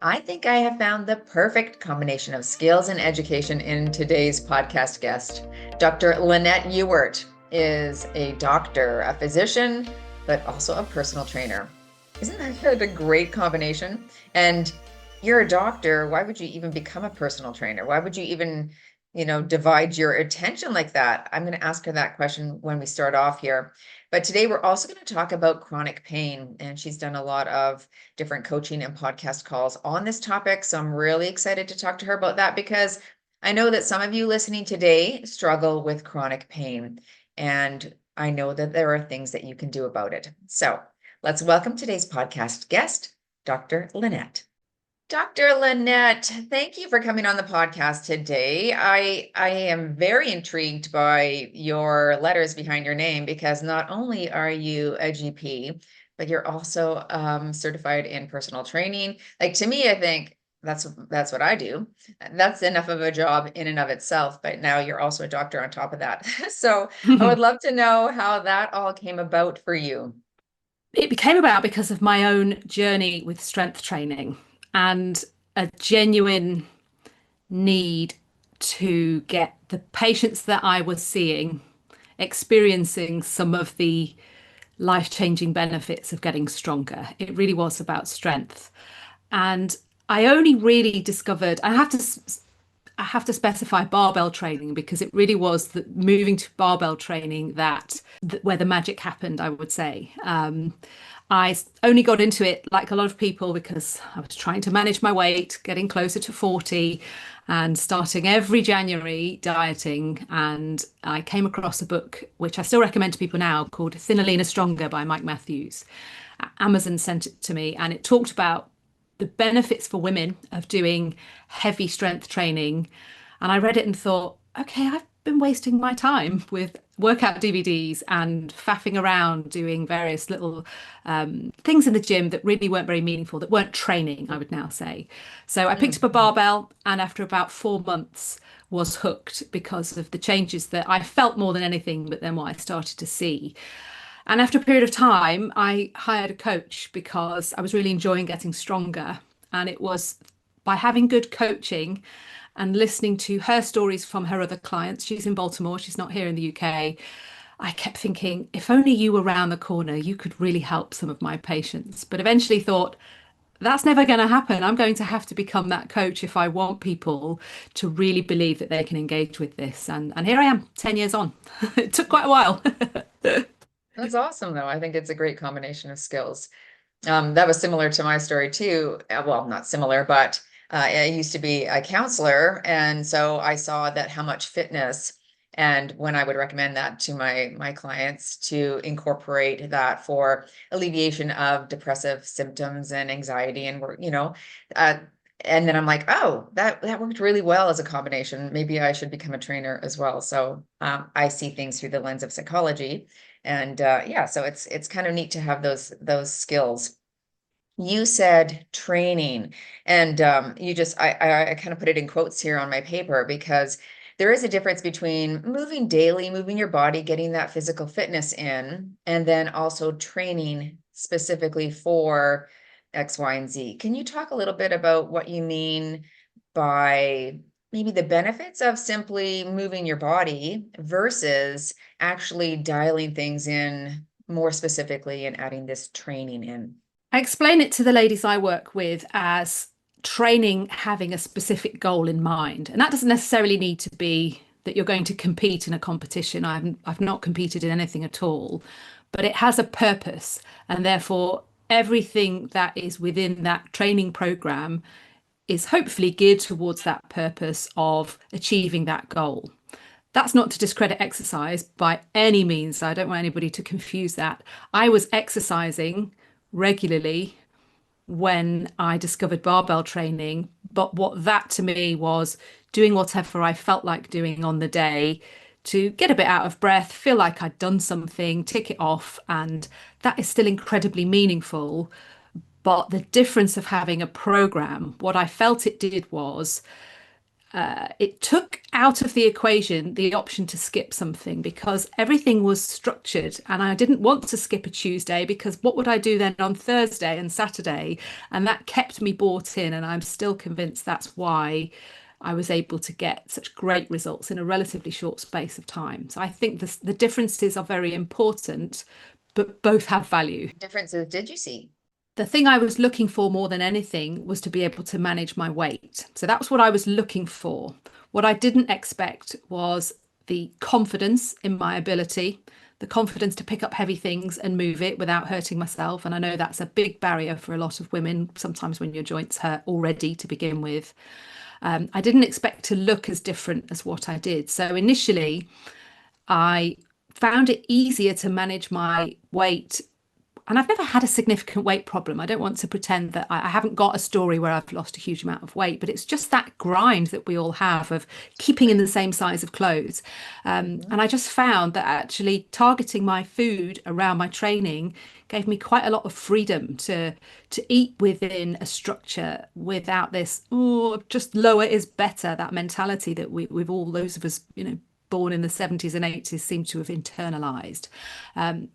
I think I have found the perfect combination of skills and education in today's podcast guest. Dr. Lynette Ewart is a doctor, a physician, but also a personal trainer. Isn't that a great combination? And you're a doctor. Why would you even become a personal trainer? Why would you even, divide your attention like that? I'm going to ask her that question when we start off here. But today we're also going to talk about chronic pain, and she's done a lot of different coaching and podcast calls on this topic. So I'm really excited to talk to her about that because I know that some of you listening today struggle with chronic pain, and I know that there are things that you can do about it. So let's welcome today's podcast guest, Dr. Lynette. Dr. Lynette, thank you for coming on the podcast today. I am very intrigued by your letters behind your name because not only are you a GP, but you're also certified in personal training. Like, to me, I think that's what I do. That's enough of a job in and of itself, but now you're also a doctor on top of that. So I would love to know how that all came about for you. It became about because of my own journey with strength training and a genuine need to get the patients that I was seeing experiencing some of the life-changing benefits of getting stronger. It really was about strength. And I only really discovered, I have to specify barbell training because it really was moving to barbell training where the magic happened, I would say. I only got into it like a lot of people because I was trying to manage my weight, getting closer to 40 and starting every January dieting. And I came across a book, which I still recommend to people now, called Thinner, Leaner, Stronger by Mike Matthews. Amazon sent it to me, and it talked about the benefits for women of doing heavy strength training. And I read it and thought, okay, I've been wasting my time with workout DVDs and faffing around doing various little things in the gym that really weren't very meaningful, that weren't training, I would now say. So I picked up a barbell, and after about 4 months was hooked because of the changes that I felt more than anything, but then what I started to see. And after a period of time, I hired a coach because I was really enjoying getting stronger. And it was by having good coaching and listening to her stories from her other clients. She's in Baltimore, she's not here in the UK. I kept thinking, if only you were around the corner, you could really help some of my patients. But eventually thought, that's never going to happen. I'm going to have to become that coach if I want people to really believe that they can engage with this. And here I am, 10 years on. It took quite a while. That's awesome, though. I think it's a great combination of skills. That was similar to my story too. Well, not similar, but I used to be a counselor, and so I saw that how much fitness, and when I would recommend that to my clients to incorporate that for alleviation of depressive symptoms and anxiety and work, uh, and then I'm like, oh, that worked really well as a combination. Maybe I should become a trainer as well. So I see things through the lens of psychology, and yeah, so it's kind of neat to have those skills. You said training, and you just I kind of put it in quotes here on my paper because there is a difference between moving daily, moving your body, getting that physical fitness in, and then also training specifically for X, Y, and Z. Can you talk a little bit about what you mean by maybe the benefits of simply moving your body versus actually dialing things in more specifically and adding this training in? I explain it to the ladies I work with as training having a specific goal in mind. And that doesn't necessarily need to be that you're going to compete in a competition. I've not competed in anything at all, but it has a purpose. And therefore, everything that is within that training program is hopefully geared towards that purpose of achieving that goal. That's not to discredit exercise by any means. I don't want anybody to confuse that. I was exercising regularly when I discovered barbell training. But what that to me was doing whatever I felt like doing on the day to get a bit out of breath, feel like I'd done something, tick it off. And that is still incredibly meaningful. But the difference of having a program, what I felt it did was it took out of the equation the option to skip something because everything was structured and I didn't want to skip a Tuesday because what would I do then on Thursday and Saturday? And that kept me bought in, and I'm still convinced that's why I was able to get such great results in a relatively short space of time. So I think the differences are very important, but both have value. Differences did you see? The thing I was looking for more than anything was to be able to manage my weight. So that was what I was looking for. What I didn't expect was the confidence in my ability, the confidence to pick up heavy things and move it without hurting myself. And I know that's a big barrier for a lot of women, sometimes when your joints hurt already to begin with. I didn't expect to look as different as what I did. So initially, I found it easier to manage my weight, and I've never had a significant weight problem. I don't want to pretend that I haven't got a story where I've lost a huge amount of weight, but it's just that grind that we all have of keeping in the same size of clothes. And I just found that actually targeting my food around my training gave me quite a lot of freedom to eat within a structure without this, oh, just lower is better, that mentality that we've all, those of us, born in the 70s and 80s seem to have internalized.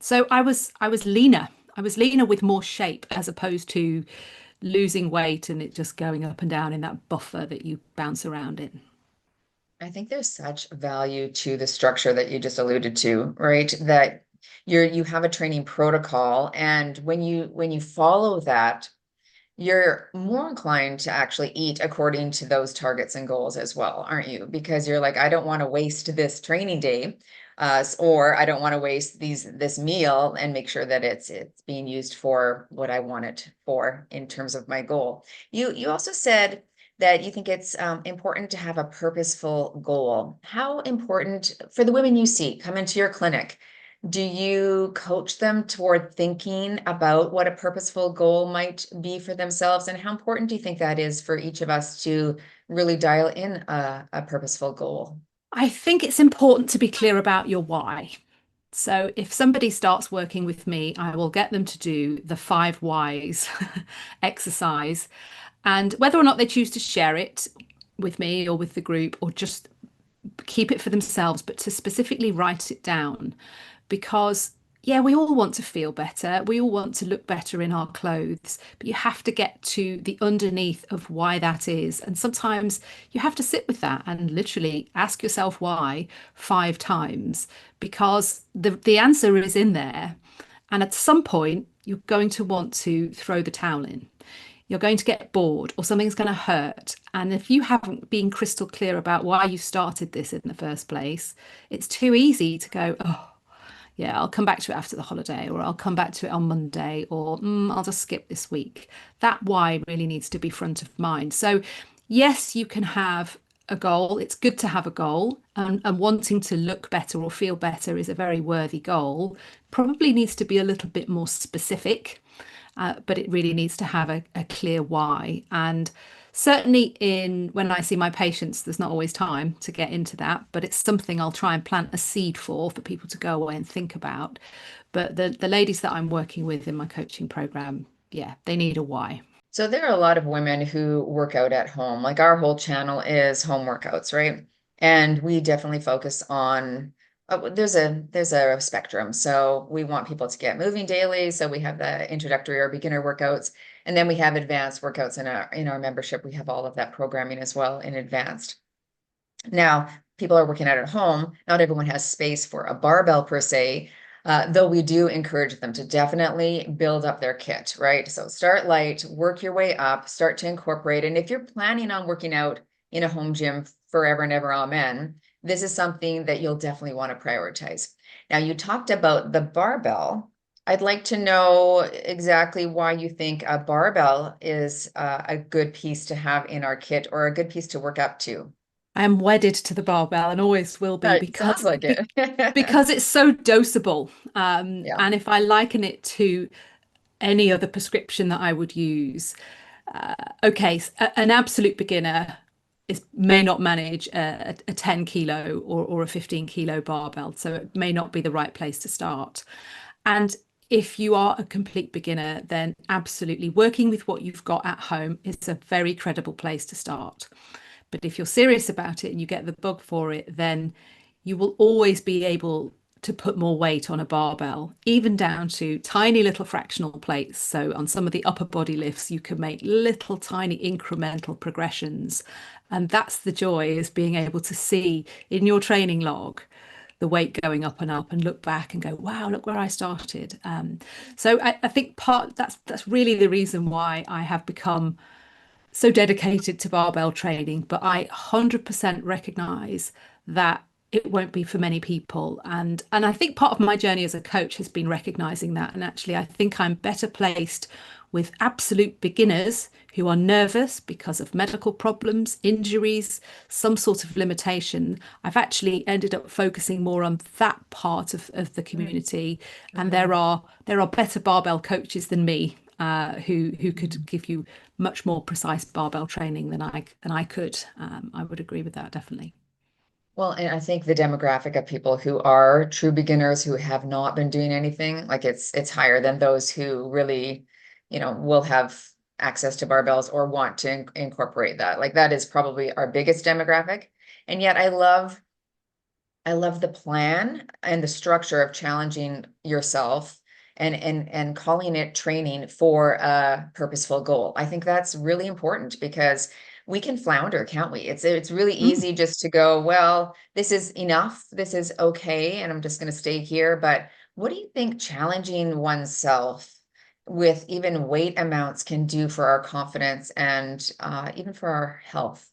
So I was leaner. I was leaner with more shape as opposed to losing weight and it just going up and down in that buffer that you bounce around in. I think there's such value to the structure that you just alluded to, right? That you have a training protocol, and when you follow that, you're more inclined to actually eat according to those targets and goals as well, aren't you? Because you're like, I don't want to waste this training day, or I don't want to waste this meal, and make sure that it's being used for what I want it for in terms of my goal. You also said that you think it's important to have a purposeful goal. How important for the women you see come into your clinic? Do you coach them toward thinking about what a purposeful goal might be for themselves? And how important do you think that is for each of us to really dial in a purposeful goal? I think it's important to be clear about your why. So if somebody starts working with me, I will get them to do the 5 whys exercise. And whether or not they choose to share it with me or with the group or just keep it for themselves, but to specifically write it down. Because, yeah, we all want to feel better. We all want to look better in our clothes, but you have to get to the underneath of why that is. And sometimes you have to sit with that and literally ask yourself why 5 times, because the answer is in there. And at some point, you're going to want to throw the towel in. You're going to get bored or something's going to hurt. And if you haven't been crystal clear about why you started this in the first place, it's too easy to go, oh, yeah, I'll come back to it after the holiday, or I'll come back to it on Monday, or I'll just skip this week. That why really needs to be front of mind. So, yes, you can have a goal. It's good to have a goal, and wanting to look better or feel better is a very worthy goal. Probably needs to be a little bit more specific, but it really needs to have a clear why. And certainly when I see my patients, there's not always time to get into that, but it's something I'll try and plant a seed for people to go away and think about. But the ladies that I'm working with in my coaching program, yeah, they need a why. So there are a lot of women who work out at home. Like our whole channel is home workouts, right? And we definitely focus on there's a spectrum. So we want people to get moving daily. So we have the introductory or beginner workouts, and then we have advanced workouts in our membership. We have all of that programming as well in advanced. Now, people are working out at home. Not everyone has space for a barbell per se, though we do encourage them to definitely build up their kit, right? So start light, work your way up, start to incorporate. And if you're planning on working out in a home gym forever and ever, amen, this is something that you'll definitely want to prioritize. Now, you talked about the barbell. I'd like to know exactly why you think a barbell is a good piece to have in our kit, or a good piece to work up to. I am wedded to the barbell and always will be Right, sounds like it. because it's so dosable. Yeah. And if I liken it to any other prescription that I would use, okay, an absolute beginner may not manage a 10 kilo or a 15 kilo barbell, so it may not be the right place to start. And if you are a complete beginner, then absolutely working with what you've got at home is a very credible place to start. But if you're serious about it and you get the bug for it, then you will always be able to put more weight on a barbell, even down to tiny little fractional plates. So on some of the upper body lifts, you can make little tiny incremental progressions. And that's the joy, is being able to see in your training log the weight going up and look back and go, wow, look where I started. So I think that's really the reason why I have become so dedicated to barbell training. But I 100% recognize that it won't be for many people. And I think part of my journey as a coach has been recognizing that. And actually, I think I'm better placed with absolute beginners who are nervous because of medical problems, injuries, some sort of limitation. I've actually ended up focusing more on that part of the community. And there are better barbell coaches than me, who could give you much more precise barbell training than I could. I would agree with that, definitely. Well, and I think the demographic of people who are true beginners who have not been doing anything, like it's higher than those who really, will have access to barbells or want to incorporate that. Like that is probably our biggest demographic. And yet I love the plan and the structure of challenging yourself and calling it training for a purposeful goal. I think that's really important because we can flounder, can't we? It's really Mm. easy just to go, well, this is enough, this is okay, and I'm just going to stay here. But what do you think challenging oneself with even weight amounts can do for our confidence and even for our health?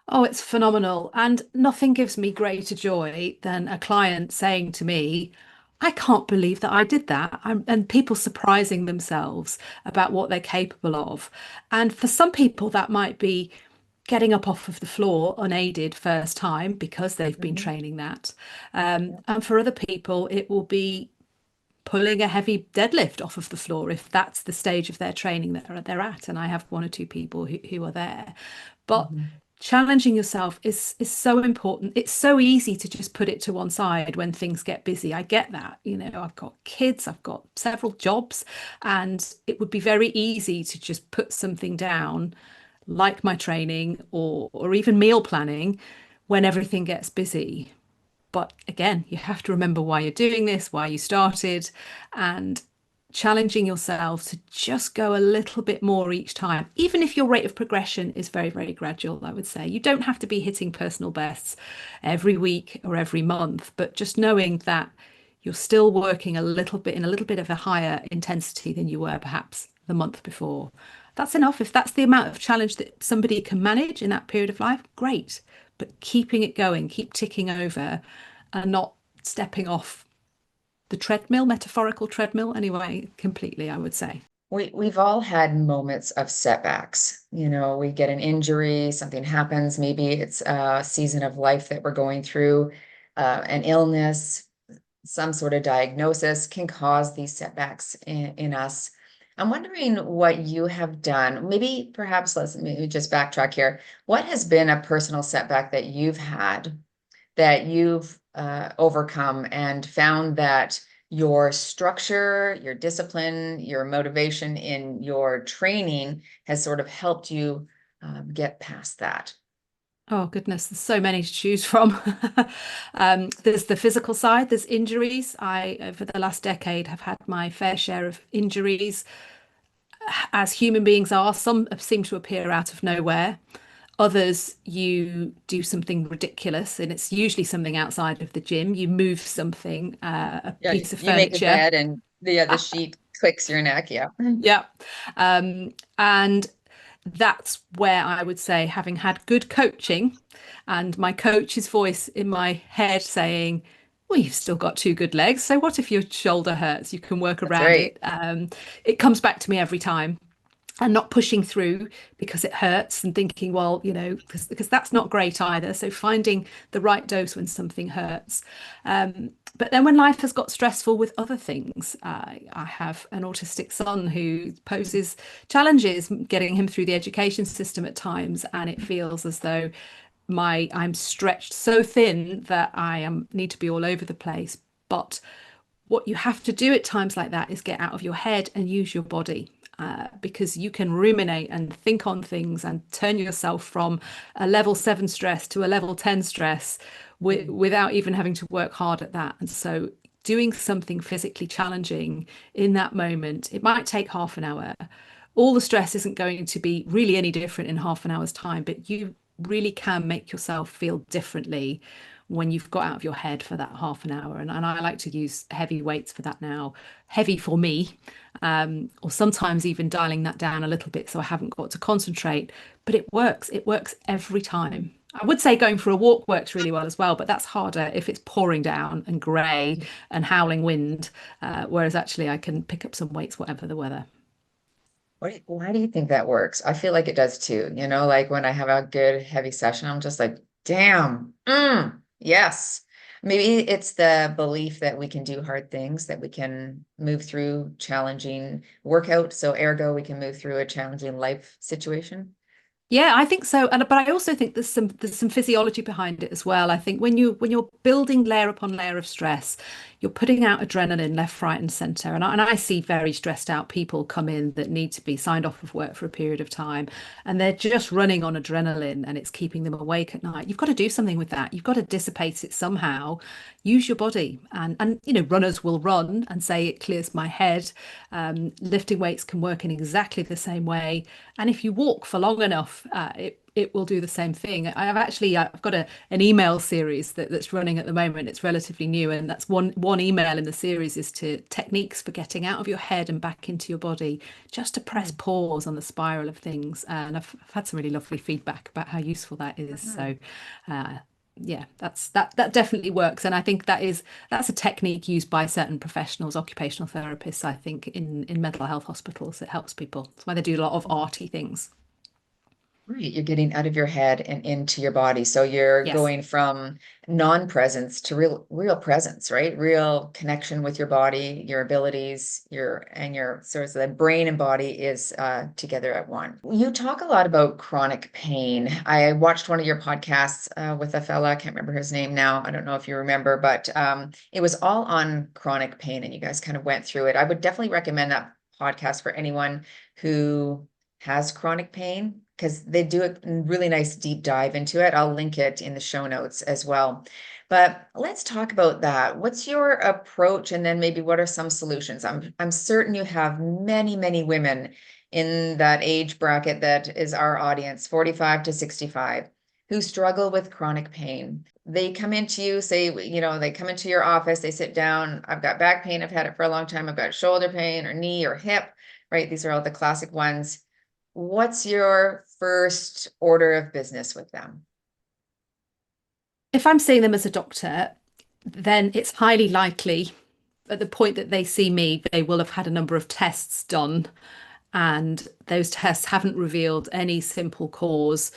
Oh, it's phenomenal. And nothing gives me greater joy than a client saying to me, I can't believe that I did that. And people surprising themselves about what they're capable of. And for some people, that might be getting up off of the floor unaided first time because they've been Mhm. training that. And for other people, it will be pulling a heavy deadlift off of the floor if that's the stage of their training that they're at. And I have one or two people who are there. But Mhm. challenging yourself is so important. It's so easy to just put it to one side when things get busy. I get that. I've got kids, I've got several jobs, and it would be very easy to just put something down like my training or even meal planning when everything gets busy. But again, you have to remember why you're doing this, why you started, and challenging yourself to just go a little bit more each time. Even if your rate of progression is very, very gradual, I would say. You don't have to be hitting personal bests every week or every month, but just knowing that you're still working a little bit in a little bit of a higher intensity than you were perhaps the month before. That's enough. If that's the amount of challenge that somebody can manage in that period of life, great. But keeping it going, keep ticking over and not stepping off the treadmill, metaphorical treadmill, anyway, completely, I would say. We've all had moments of setbacks. We get an injury, something happens, maybe it's a season of life that we're going through, an illness, some sort of diagnosis can cause these setbacks in us. I'm wondering what you have done. Maybe perhaps let's maybe just backtrack here. What has been a personal setback that you've had that you've overcome and found that your structure, your discipline, your motivation in your training has sort of helped you get past that? Oh, goodness, there's so many to choose from. There's the physical side, there's injuries. I, over the last decade, have had my fair share of injuries. As human beings are, some seem to appear out of nowhere. Others, you do something ridiculous, and it's usually something outside of the gym. You move something, a Yeah, piece of you make a furniture. bed and the sheet clicks your neck. Yeah. Yeah. And that's where I would say, having had good coaching and my coach's voice in my head saying, well, you've still got two good legs. So what if your shoulder hurts? You can work That's around right. it. It comes back to me every time, and not pushing through because it hurts and thinking, well, because that's not great either. So finding the right dose when something hurts. But then when life has got stressful with other things, I have an autistic son who poses challenges getting him through the education system at times, and it feels as though I'm stretched so thin that need to be all over the place. But what you have to do at times like that is get out of your head and use your body. because you can ruminate and think on things and turn yourself from a level 7 stress to a level 10 stress without even having to work hard at that. And so doing something physically challenging in that moment, it might take half an hour. All the stress isn't going to be really any different in half an hour's time, but you really can make yourself feel differently when you've got out of your head for that half an hour. And I like to use heavy weights for that now. Heavy for me, or sometimes even dialing that down a little bit so I haven't got to concentrate. But it works. It works every time. I would say going for a walk works really well as well, but that's harder if it's pouring down and grey and howling wind, whereas actually I can pick up some weights whatever the weather. Why do you think that works? I feel like it does too. Like when I have a good heavy session, I'm just like, damn, yes. Maybe it's the belief that we can do hard things, that we can move through challenging workout. So ergo, we can move through a challenging life situation. Yeah, I think so. But I also think there's some physiology behind it as well. I think when you're building layer upon layer of stress, you're putting out adrenaline left, right, and center. And I see very stressed out people come in that need to be signed off of work for a period of time, and they're just running on adrenaline, and it's keeping them awake at night. You've got to do something with that. You've got to dissipate it somehow. Use your body, and runners will run and say it clears my head. Lifting weights can work in exactly the same way, and if you walk for long enough, it will do the same thing. I've got an email series that's running at the moment. It's relatively new, and that's one email in the series is to techniques for getting out of your head and back into your body, just to press pause on the spiral of things. And I've had some really lovely feedback about how useful that is. So yeah, that definitely works. And I think that's a technique used by certain professionals, occupational therapists, I think, in mental health hospitals. It helps people. That's why they do a lot of arty things. Right, you're getting out of your head and into your body. So you're Yes. going from non-presence to real presence, right? Real connection with your body, your abilities, your sort of the brain and body is together at one. You talk a lot about chronic pain. I watched one of your podcasts with a fella, I can't remember his name now. I don't know if you remember, but it was all on chronic pain, and you guys kind of went through it. I would definitely recommend that podcast for anyone who has chronic pain, because they do a really nice deep dive into it. I'll link it in the show notes as well. But let's talk about that. What's your approach? And then maybe what are some solutions? I'm certain you have many, many women in that age bracket that is our audience, 45 to 65, who struggle with chronic pain. They come into you, say, they come into your office, they sit down. I've got back pain. I've had it for a long time. I've got shoulder pain or knee or hip, right? These are all the classic ones. What's your first order of business with them? If I'm seeing them as a doctor, then it's highly likely at the point that they see me, they will have had a number of tests done, and those tests haven't revealed any simple cause.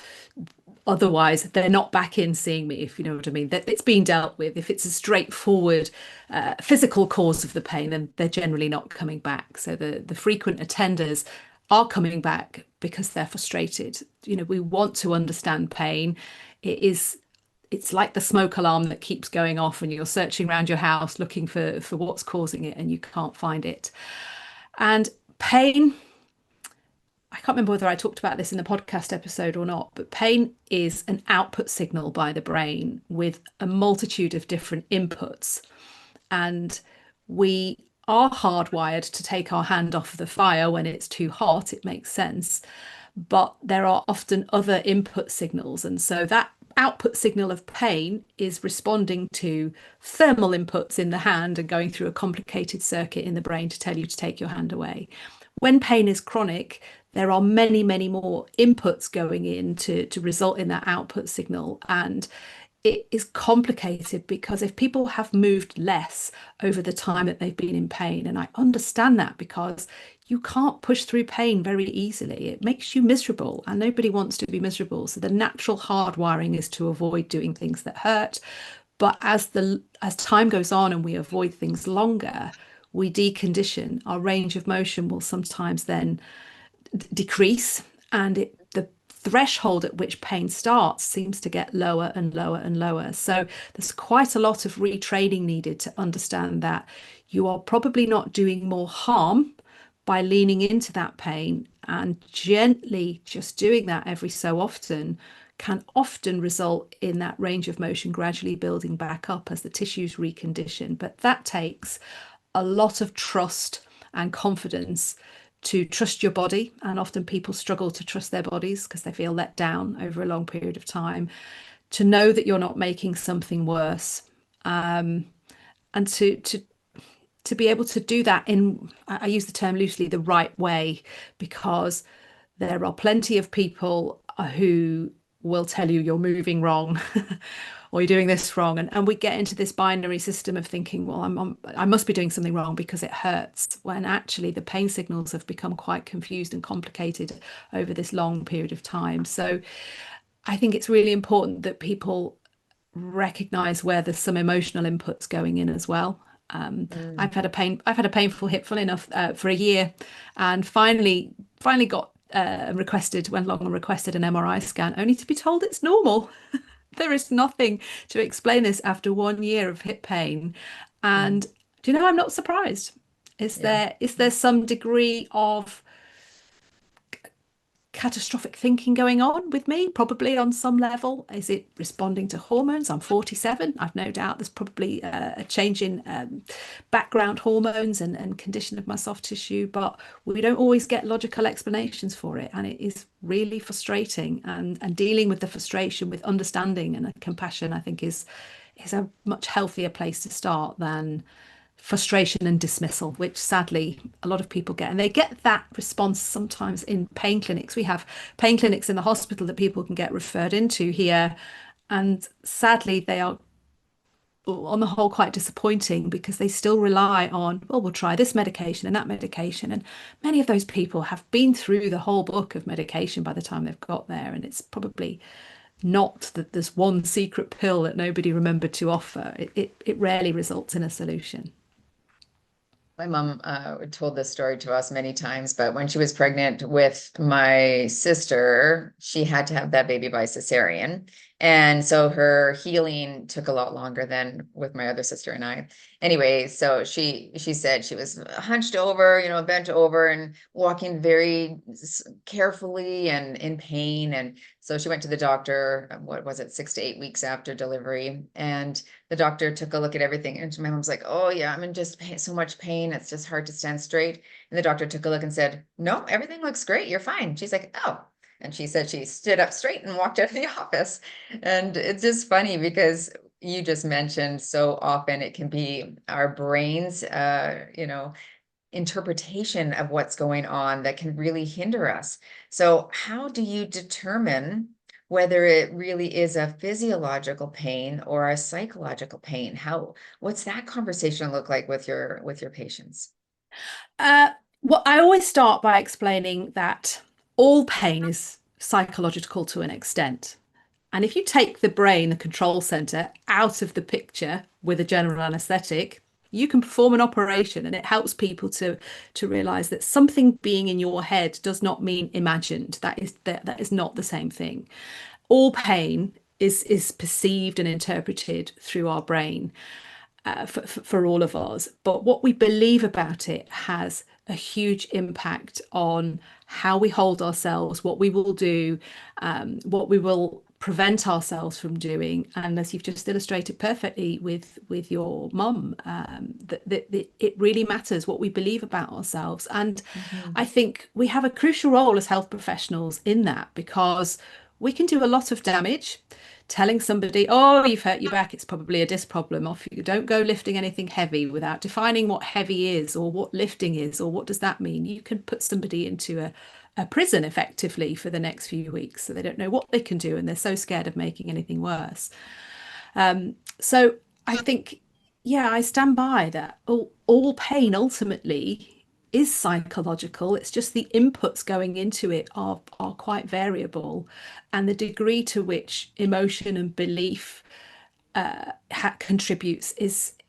Otherwise, they're not back in seeing me, if you know what I mean. That it's being dealt with. If it's a straightforward physical cause of the pain, then they're generally not coming back. So the frequent attenders are coming back because they're frustrated. We want to understand pain. It's like the smoke alarm that keeps going off, and you're searching around your house looking for what's causing it, and you can't find it. And pain, I can't remember whether I talked about this in the podcast episode or not, but pain is an output signal by the brain with a multitude of different inputs. And we are hardwired to take our hand off the fire when it's too hot. It makes sense. But there are often other input signals. And so that output signal of pain is responding to thermal inputs in the hand and going through a complicated circuit in the brain to tell you to take your hand away. When pain is chronic, there are many, many more inputs going in to result in that output signal. And it is complicated because if people have moved less over the time that they've been in pain, and I understand that because you can't push through pain very easily. It makes you miserable, and nobody wants to be miserable. So the natural hardwiring is to avoid doing things that hurt. But as time goes on and we avoid things longer, we decondition. Our range of motion will sometimes then decrease, and the threshold at which pain starts seems to get lower and lower and lower. So there's quite a lot of retraining needed to understand that you are probably not doing more harm by leaning into that pain and gently just doing that every so often can often result in that range of motion gradually building back up as the tissues recondition. But that takes a lot of trust and confidence to trust your body. And often people struggle to trust their bodies because they feel let down over a long period of time, to know that you're not making something worse. And to be able to do that in, I use the term loosely, the right way, because there are plenty of people who will tell you you're moving wrong or you're doing this wrong. And we get into this binary system of thinking, well, I must be doing something wrong because it hurts, when actually the pain signals have become quite confused and complicated over this long period of time. So I think it's really important that people recognize where there's some emotional inputs going in as well. I've had a painful hip, full enough, for a year, and finally got went along and requested an MRI scan, only to be told it's normal. There is nothing to explain this after 1 year of hip pain. And do you know, I'm not surprised. Is there some degree of catastrophic thinking going on with me? Probably on some level. Is it responding to hormones? I'm 47. I've no doubt there's probably a change in background hormones and condition of my soft tissue, but we don't always get logical explanations for it, and it is really frustrating. And dealing with the frustration with understanding and compassion, I think, is a much healthier place to start than frustration and dismissal, which sadly a lot of people get. And they get that response sometimes in pain clinics. We have pain clinics in the hospital that people can get referred into here, and sadly they are on the whole quite disappointing, because they still rely on, well, we'll try this medication and that medication, and many of those people have been through the whole book of medication by the time they've got there, and it's probably not that there's one secret pill that nobody remembered to offer. It rarely results in a solution. My mom told this story to us many times, but when she was pregnant with my sister, she had to have that baby by cesarean. And so her healing took a lot longer than with my other sister and I. Anyway, so she said she was hunched over, bent over and walking very carefully and in pain. And so she went to the doctor, what was it, 6 to 8 weeks after delivery. And the doctor took a look at everything. And my mom's like, oh yeah, I'm in just so much pain. It's just hard to stand straight. And the doctor took a look and said, no, everything looks great. You're fine. She's like, oh. And she said she stood up straight and walked out of the office. And it's just funny because you just mentioned so often it can be our brains, interpretation of what's going on that can really hinder us. So how do you determine whether it really is a physiological pain or a psychological pain? What's that conversation look like with your patients? Well, I always start by explaining that all pain is psychological to an extent. And if you take the brain, the control center, out of the picture with a general anesthetic, you can perform an operation, and it helps people to realize that something being in your head does not mean imagined. That is not the same thing. All pain is perceived and interpreted through our brain, for all of us. But what we believe about it has a huge impact on how we hold ourselves, what we will do, what we will prevent ourselves from doing. And as you've just illustrated perfectly with your mum, that it really matters what we believe about ourselves. And I think we have a crucial role as health professionals in that, because we can do a lot of damage telling somebody, oh, you've hurt your back, it's probably a disc problem. Off you don't go lifting anything heavy, without defining what heavy is or what lifting is or what does that mean. You can put somebody into a prison effectively for the next few weeks, so they don't know what they can do and they're so scared of making anything worse. So I think, I stand by that. All pain ultimately is psychological. It's just the inputs going into it are quite variable, and the degree to which emotion and belief contributes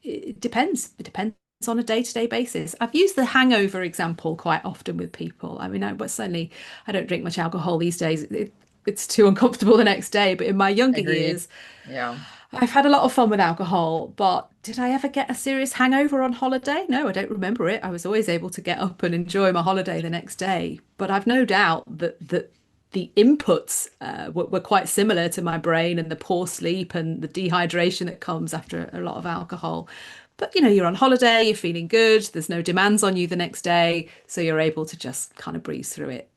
it depends. It depends on a day-to-day basis. I've used the hangover example quite often with people. I mean, I don't drink much alcohol these days. It's too uncomfortable the next day. But in my younger years, I've had a lot of fun with alcohol, but did I ever get a serious hangover on holiday? No, I don't remember it. I was always able to get up and enjoy my holiday the next day. But I've no doubt that the inputs were quite similar to my brain, and the poor sleep and the dehydration that comes after a lot of alcohol. But you're on holiday, you're feeling good, there's no demands on you the next day, so you're able to just kind of breeze through it.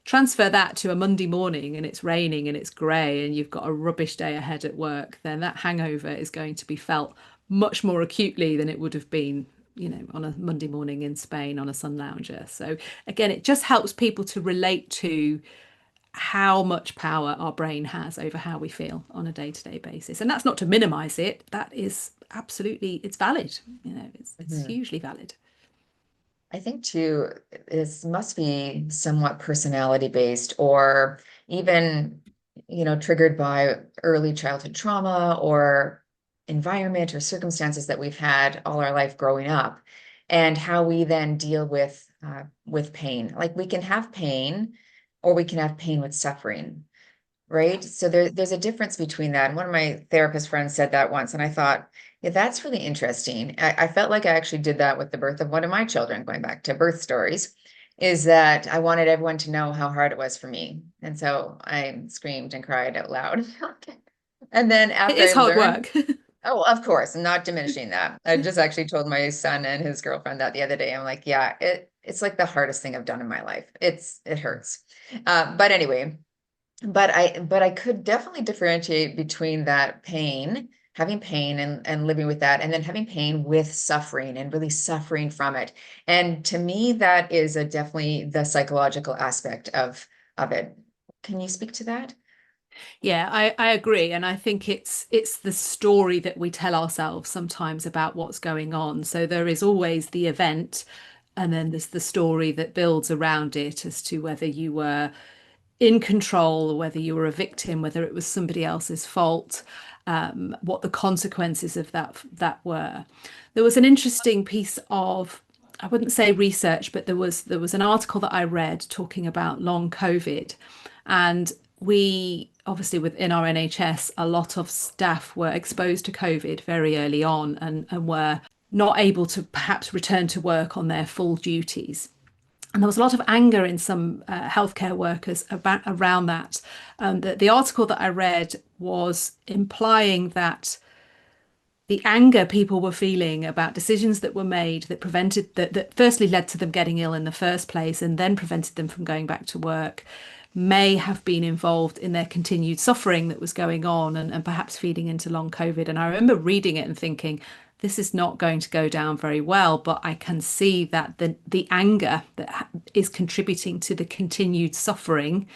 Transfer that to a Monday morning and it's raining and it's grey and you've got a rubbish day ahead at work, then that hangover is going to be felt much more acutely than it would have been, on a Monday morning in Spain on a sun lounger. So again, it just helps people to relate to how much power our brain has over how we feel on a day-to-day basis. And that's not to minimize it. That is absolutely, it's valid. It's Mhm. hugely valid. I think too, this must be somewhat personality based or even, triggered by early childhood trauma or environment or circumstances that we've had all our life growing up, and how we then deal with pain. Like we can have pain or we can have pain with suffering. Right. So there's a difference between that. And one of my therapist friends said that once, and I thought, yeah, that's really interesting. I felt like I actually did that with the birth of one of my children, going back to birth stories, is that I wanted everyone to know how hard it was for me. And so I screamed and cried out loud. And then It after is I hard learned, work. oh, of course, I'm not diminishing that. I just actually told my son and his girlfriend that the other day. I'm like, yeah, it's like the hardest thing I've done in my life. It hurts. But anyway. But I could definitely differentiate between that pain, having pain and living with that, and then having pain with suffering and really suffering from it. And to me, that is definitely the psychological aspect of it. Can you speak to that? Yeah, I agree. And I think it's the story that we tell ourselves sometimes about what's going on. So there is always the event, and then there's the story that builds around it as to whether you were in control or whether you were a victim, whether it was somebody else's fault, what the consequences of that were. There was an interesting piece of, I wouldn't say research, but there was an article that I read talking about long COVID, and we obviously within our NHS, a lot of staff were exposed to COVID very early on and were not able to perhaps return to work on their full duties. And there was a lot of anger in some healthcare workers around that. The article that I read was implying that the anger people were feeling about decisions that were made that prevented that firstly led to them getting ill in the first place and then prevented them from going back to work may have been involved in their continued suffering that was going on and perhaps feeding into long COVID. And I remember reading it and thinking, this is not going to go down very well, but I can see that the anger that is contributing to the continued suffering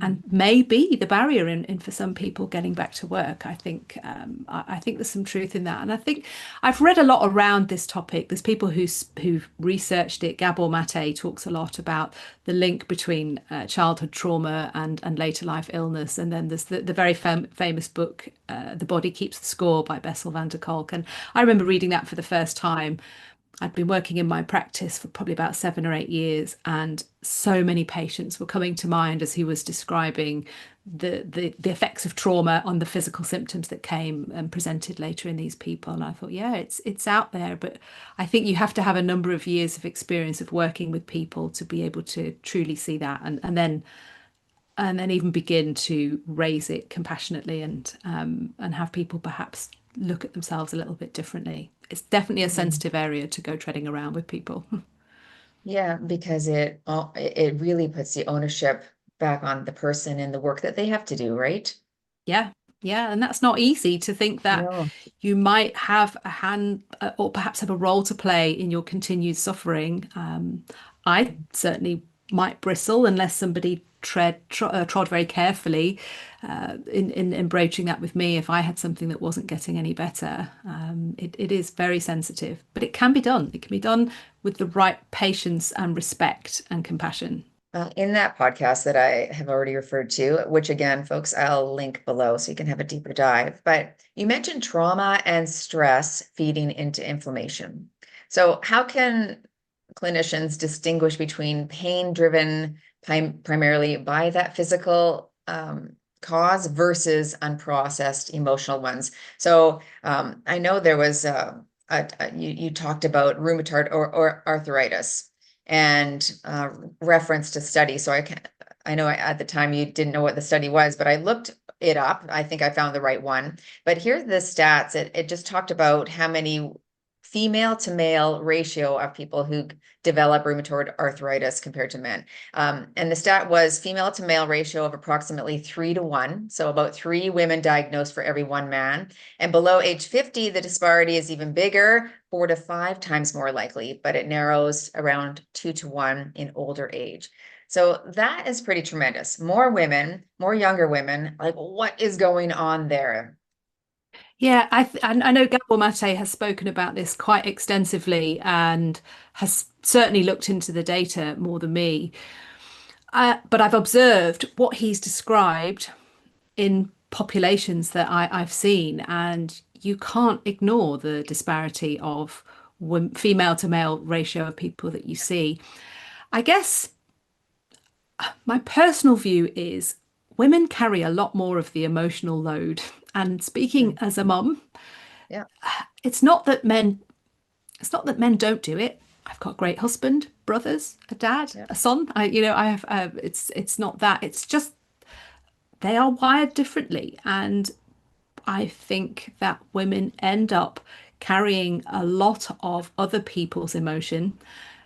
and maybe the barrier in for some people getting back to work. I think there's some truth in that, and I think I've read a lot around this topic. There's people who've researched it. Gabor Mate talks a lot about the link between childhood trauma and later life illness, and then there's the very famous book The Body Keeps the Score by Bessel van der Kolk, and I remember reading that for the first time. I'd been working in my practice for probably about 7 or 8 years, and so many patients were coming to mind as he was describing the effects of trauma on the physical symptoms that came and presented later in these people. And I thought, yeah, it's out there, but I think you have to have a number of years of experience of working with people to be able to truly see that, and then even begin to raise it compassionately and have people perhaps look at themselves a little bit differently. It's definitely a Mhm. sensitive area to go treading around with people. Yeah, because it really puts the ownership back on the person and the work that they have to do, right? Yeah, yeah, and that's not easy to think that No. you might have a hand or perhaps have a role to play in your continued suffering. I certainly might bristle unless somebody trod very carefully in broaching that with me if I had something that wasn't getting any better. It is very sensitive, but it can be done. It can be done with the right patience and respect and compassion. In that podcast that I have already referred to, which again, folks, I'll link below so you can have a deeper dive. But you mentioned trauma and stress feeding into inflammation. So, how can clinicians distinguish between pain driven primarily by that physical cause versus unprocessed emotional ones. So I know there was you talked about rheumatoid or arthritis and reference to study. So I know at the time you didn't know what the study was, but I looked it up. I think I found the right one. But here's the stats. It just talked about how many female to male ratio of people who develop rheumatoid arthritis compared to men. And the stat was female to male ratio of approximately 3 to 1. So about 3 women diagnosed for every 1 man. And below age 50, the disparity is even bigger, 4 to 5 times more likely, but it narrows around 2 to 1 in older age. So that is pretty tremendous. More women, more younger women, like what is going on there? Yeah, I know Gabor Mate has spoken about this quite extensively and has certainly looked into the data more than me. But I've observed what he's described in populations that I've seen, and you can't ignore the disparity of female to male ratio of people that you see. I guess my personal view is women carry a lot more of the emotional load. And speaking Mm. as a mum, Yeah. it's not that men don't do it. I've got a great husband, brothers, a dad, Yeah. a son. I have it's not that. It's just they are wired differently, and I think that women end up carrying a lot of other people's emotion,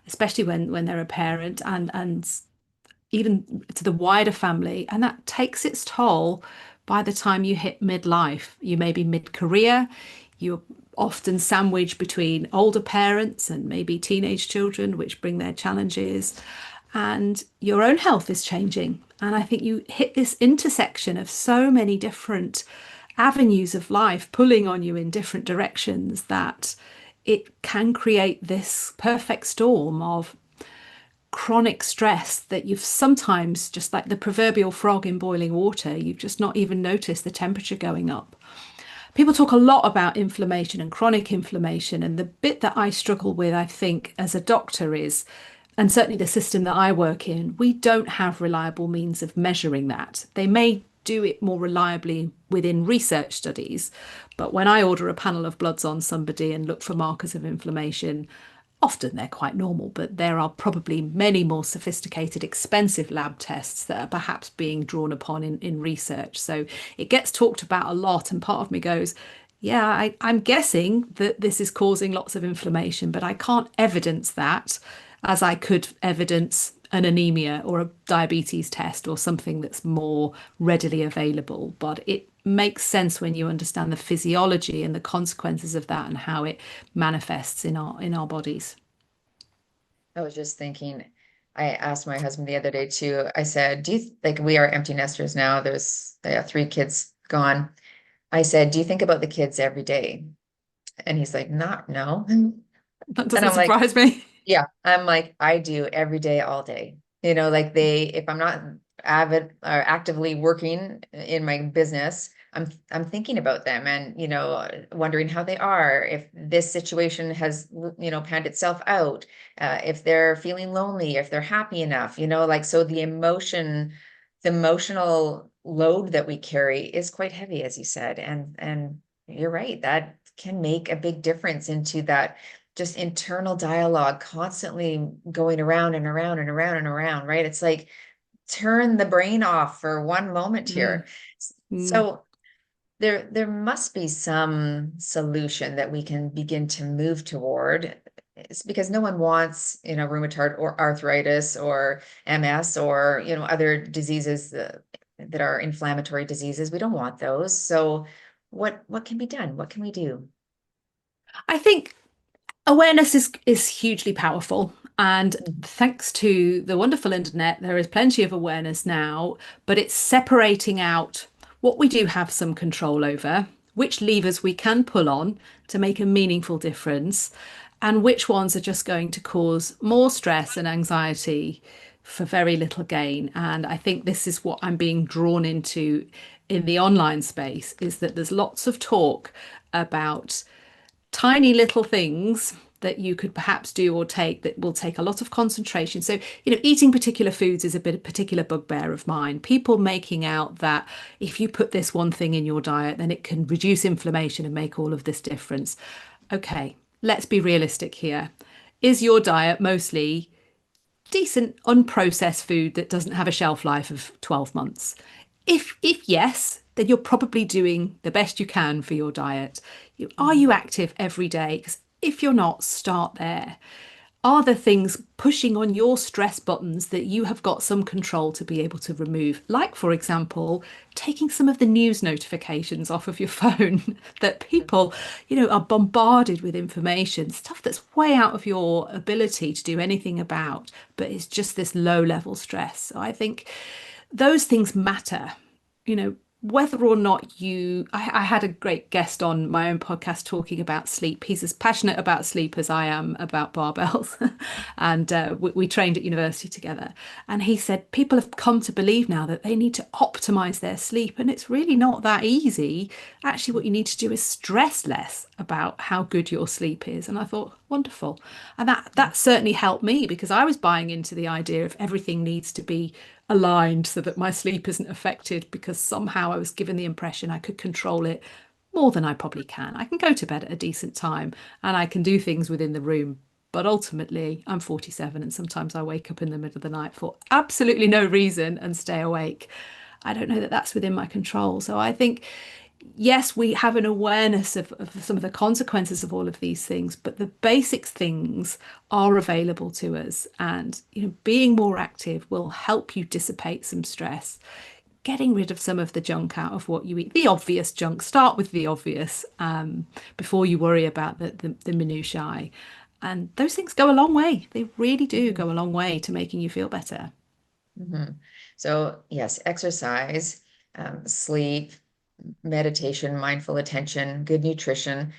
especially when they're a parent and even to the wider family, and that takes its toll by the time you hit midlife. You may be mid-career, you're often sandwiched between older parents and maybe teenage children, which bring their challenges, and your own health is changing. And I think you hit this intersection of so many different avenues of life pulling on you in different directions that it can create this perfect storm of chronic stress that you've sometimes, just like the proverbial frog in boiling water, you've just not even noticed the temperature going up. People talk a lot about inflammation and chronic inflammation, and the bit that I struggle with, I think, as a doctor is, and certainly the system that I work in, we don't have reliable means of measuring that. They may do it more reliably within research studies, but when I order a panel of bloods on somebody and look for markers of inflammation, often they're quite normal, but there are probably many more sophisticated, expensive lab tests that are perhaps being drawn upon in research. So it gets talked about a lot, and part of me goes, yeah, I'm guessing that this is causing lots of inflammation, but I can't evidence that as I could evidence an anemia or a diabetes test or something that's more readily available. But it makes sense when you understand the physiology and the consequences of that and how it manifests in our bodies. I was just thinking, I asked my husband the other day too. I said, do you like we are empty nesters now? There's 3 kids gone. I said, do you think about the kids every day? And he's like, not, no. And That doesn't I'm like, surprise me. yeah, I'm like, I do every day, all day. Like if I'm not avid or actively working in my business, I'm thinking about them and, wondering how they are, if this situation has, panned itself out, if they're feeling lonely, if they're happy enough, like, so the emotional load that we carry is quite heavy, as you said. And you're right, that can make a big difference into that just internal dialogue constantly going around and around and around and around, right? It's like turn the brain off for one moment Mm, here. mm. So there must be some solution that we can begin to move toward. It's because no one wants, rheumatoid or arthritis or MS or, other diseases that are inflammatory diseases. We don't want those. So what can be done? What can we do? I think awareness is hugely powerful. And Mhm. thanks to the wonderful internet, there is plenty of awareness now, but it's separating out what we do have some control over, which levers we can pull on to make a meaningful difference, and which ones are just going to cause more stress and anxiety for very little gain. And I think this is what I'm being drawn into in the online space, is that there's lots of talk about tiny little things that you could perhaps do or take that will take a lot of concentration. So, eating particular foods is a particular bugbear of mine. People making out that if you put this one thing in your diet, then it can reduce inflammation and make all of this difference. Okay, let's be realistic here. Is your diet mostly decent unprocessed food that doesn't have a shelf life of 12 months? If yes, then you're probably doing the best you can for your diet. Are you active every day? Because if you're not, start there. Are there things pushing on your stress buttons that you have got some control to be able to remove? Like, for example, taking some of the news notifications off of your phone that people, are bombarded with information, stuff that's way out of your ability to do anything about, but it's just this low level stress. So I think those things matter, you know, whether or not I had a great guest on my own podcast talking about sleep. He's as passionate about sleep as I am about barbells. And we trained at university together. And he said people have come to believe now that they need to optimize their sleep. And it's really not that easy. Actually, what you need to do is stress less about how good your sleep is. And I thought, wonderful. And that certainly helped me, because I was buying into the idea of everything needs to be aligned so that my sleep isn't affected, because somehow I was given the impression I could control it more than I probably can. I can go to bed at a decent time and I can do things within the room. But ultimately, I'm 47 and sometimes I wake up in the middle of the night for absolutely no reason and stay awake. I don't know that that's within my control. So I think, yes, we have an awareness of some of the consequences of all of these things, but the basic things are available to us. And, being more active will help you dissipate some stress, getting rid of some of the junk out of what you eat, the obvious junk. Start with the obvious before you worry about the minutiae. And those things go a long way. They really do go a long way to making you feel better. Mm-hmm. So yes, exercise, sleep, meditation, mindful attention, good nutrition,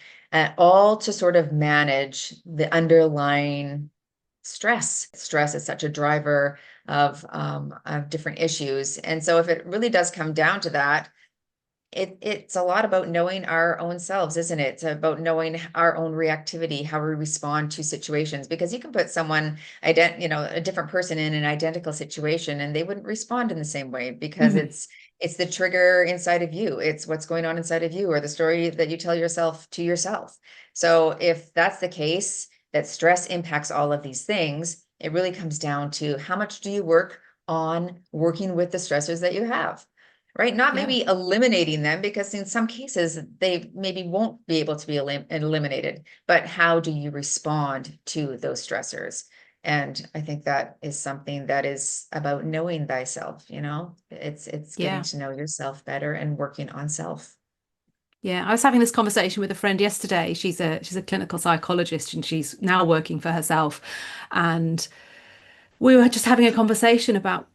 all to sort of manage the underlying stress. Stress is such a driver of different issues. And so if it really does come down to that, it's a lot about knowing our own selves, isn't it? It's about knowing our own reactivity, how we respond to situations, because you can put someone, a different person in an identical situation and they wouldn't respond in the same way, because it's the trigger inside of you. It's what's going on inside of you, or the story that you tell yourself to yourself. So if that's the case, that stress impacts all of these things, it really comes down to how much do you work on working with the stressors that you have. Right? Not Yeah. maybe eliminating them, because in some cases they maybe won't be able to be eliminated, but how do you respond to those stressors? And I think that is something that is about knowing thyself, it's getting Yeah. to know yourself better and working on self. Yeah, I was having this conversation with a friend yesterday. She's a clinical psychologist and she's now working for herself. And we were just having a conversation about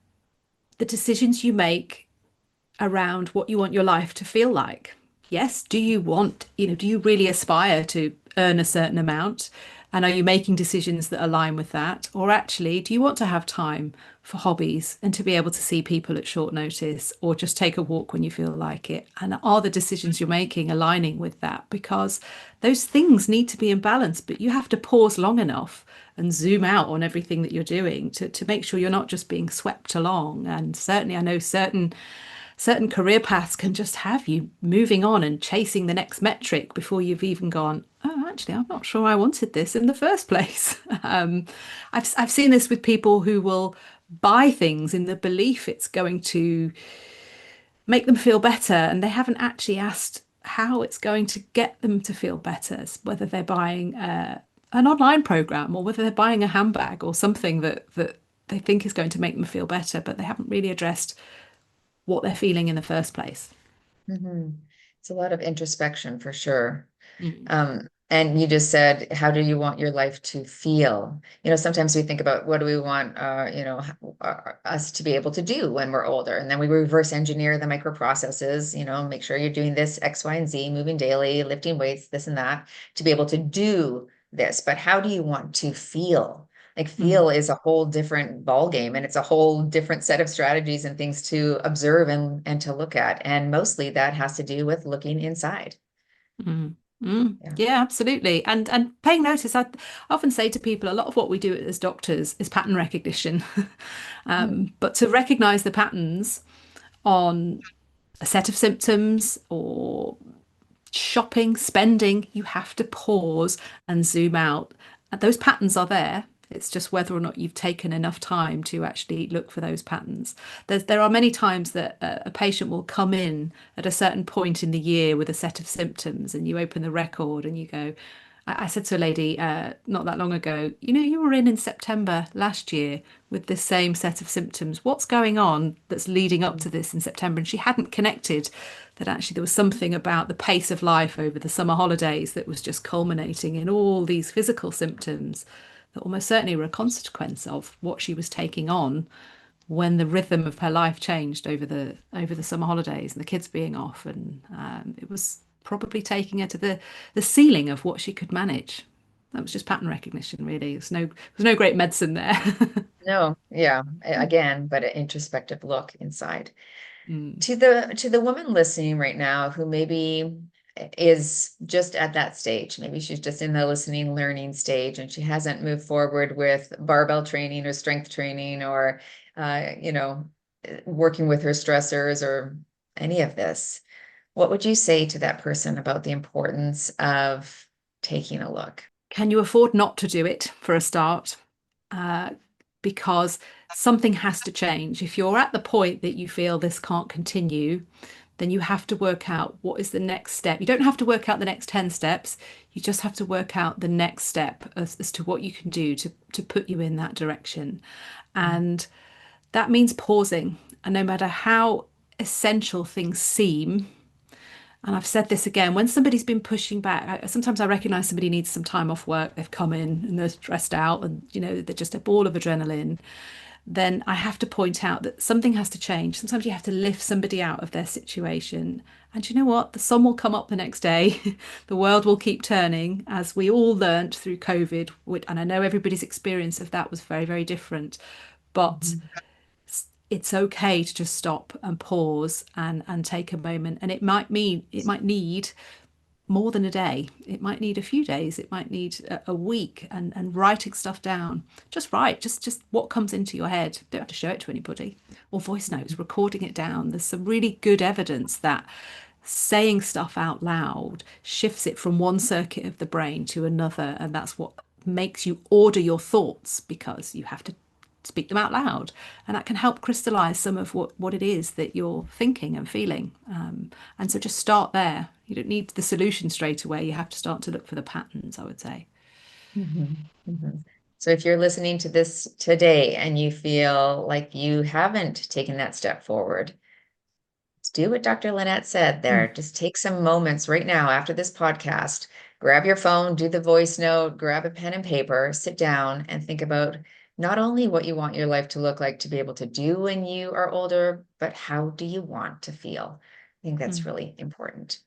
the decisions you make around what you want your life to feel like. Yes, do you want, do you really aspire to earn a certain amount? And are you making decisions that align with that? Or actually, do you want to have time for hobbies and to be able to see people at short notice, or just take a walk when you feel like it? And are the decisions you're making aligning with that? Because those things need to be in balance, but you have to pause long enough and zoom out on everything that you're doing to make sure you're not just being swept along. And certainly I know certain career paths can just have you moving on and chasing the next metric before you've even gone, oh, actually, I'm not sure I wanted this in the first place. I've seen this with people who will buy things in the belief it's going to make them feel better, and they haven't actually asked how it's going to get them to feel better, whether they're buying an online program or whether they're buying a handbag or something that they think is going to make them feel better, but they haven't really addressed what they're feeling in the first place. It's a lot of introspection for sure. Mm. And you just said, how do you want your life to feel? Sometimes we think about what do we want, us to be able to do when we're older, and then we reverse engineer the micro processes. Make sure you're doing this X, Y, and Z, moving daily, lifting weights, this and that, to be able to do this. But how do you want to feel? Like, Mm. feel is a whole different ball game, and it's a whole different set of strategies and things to observe and to look at. And mostly that has to do with looking inside. Mm. Yeah. Yeah, absolutely. And paying notice, I often say to people, a lot of what we do as doctors is pattern recognition. Mm. But to recognize the patterns on a set of symptoms or shopping, spending, you have to pause and zoom out. And those patterns are there. It's just whether or not you've taken enough time to actually look for those patterns. There are many times that a patient will come in at a certain point in the year with a set of symptoms, and you open the record and you go, I said to a lady not that long ago, you were in September last year with this same set of symptoms. What's going on that's leading up to this in September? And she hadn't connected that actually there was something about the pace of life over the summer holidays that was just culminating in all these physical symptoms that almost certainly were a consequence of what she was taking on when the rhythm of her life changed over the summer holidays and the kids being off, and it was probably taking her to the ceiling of what she could manage. That was just pattern recognition, really. There's no great medicine there. No, yeah, again, but an introspective look inside. Mm, To the woman listening right now who maybe is just at that stage, maybe she's just in the listening, learning stage, and she hasn't moved forward with barbell training or strength training or, working with her stressors or any of this. What would you say to that person about the importance of taking a look? Can you afford not to do it for a start? Uh, because something has to change. If you're at the point that you feel this can't continue, then you have to work out what is the next step. You don't have to work out the next 10 steps. You just have to work out the next step as to what you can do to put you in that direction. And that means pausing. And no matter how essential things seem, and I've said this again, when somebody's been pushing back, sometimes I recognize somebody needs some time off work. They've come in and they're stressed out and, they're just a ball of adrenaline. Then I have to point out that something has to change. Sometimes you have to lift somebody out of their situation. And you know what? The sun will come up the next day. The world will keep turning, as we all learnt through COVID. And I know everybody's experience of that was very, very different. But Mhm. it's okay to just stop and pause and take a moment. And it might need more than a day. It might need a few days. It might need a week, and writing stuff down. Just write, just what comes into your head. Don't have to show it to anybody. Or voice notes, recording it down. There's some really good evidence that saying stuff out loud shifts it from one circuit of the brain to another, and that's what makes you order your thoughts, because you have to speak them out loud, and that can help crystallize some of what it is that you're thinking and feeling. And so just start there. You don't need the solution straight away. You have to start to look for the patterns, I would say. Mhm. Mhm. So if you're listening to this today and you feel like you haven't taken that step forward, do what Dr. Lynette said there. Mm, Just take some moments right now after this podcast, grab your phone, do the voice note, grab a pen and paper, sit down and think about not only what you want your life to look like to be able to do when you are older, but how do you want to feel? I think that's mm. really important.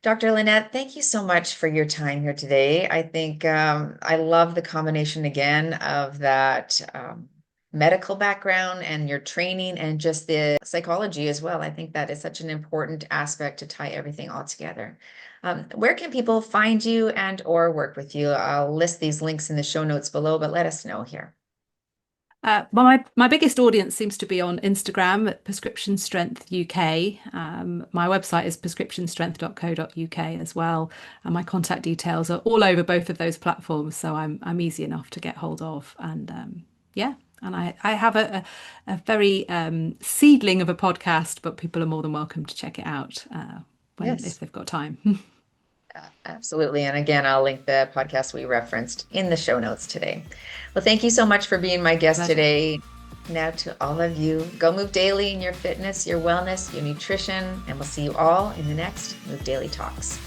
Dr. Lynette, thank you so much for your time here today. I think I love the combination again of that medical background and your training and just the psychology as well. I think that is such an important aspect to tie everything all together. Where can people find you and or work with you? I'll list these links in the show notes below, but let us know here. Well, my biggest audience seems to be on Instagram at Prescription Strength UK. My website is prescriptionstrength.co.uk as well, and my contact details are all over both of those platforms, so I'm easy enough to get hold of. And yeah, and I have a very seedling of a podcast, but people are more than welcome to check it out if Yes. they've got time. Absolutely. And again, I'll link the podcast we referenced in the show notes today. Well, thank you so much for being my guest Pleasure. today. Now, to all of you, go move daily in your fitness, your wellness, your nutrition, and we'll see you all in the next Move Daily Talks.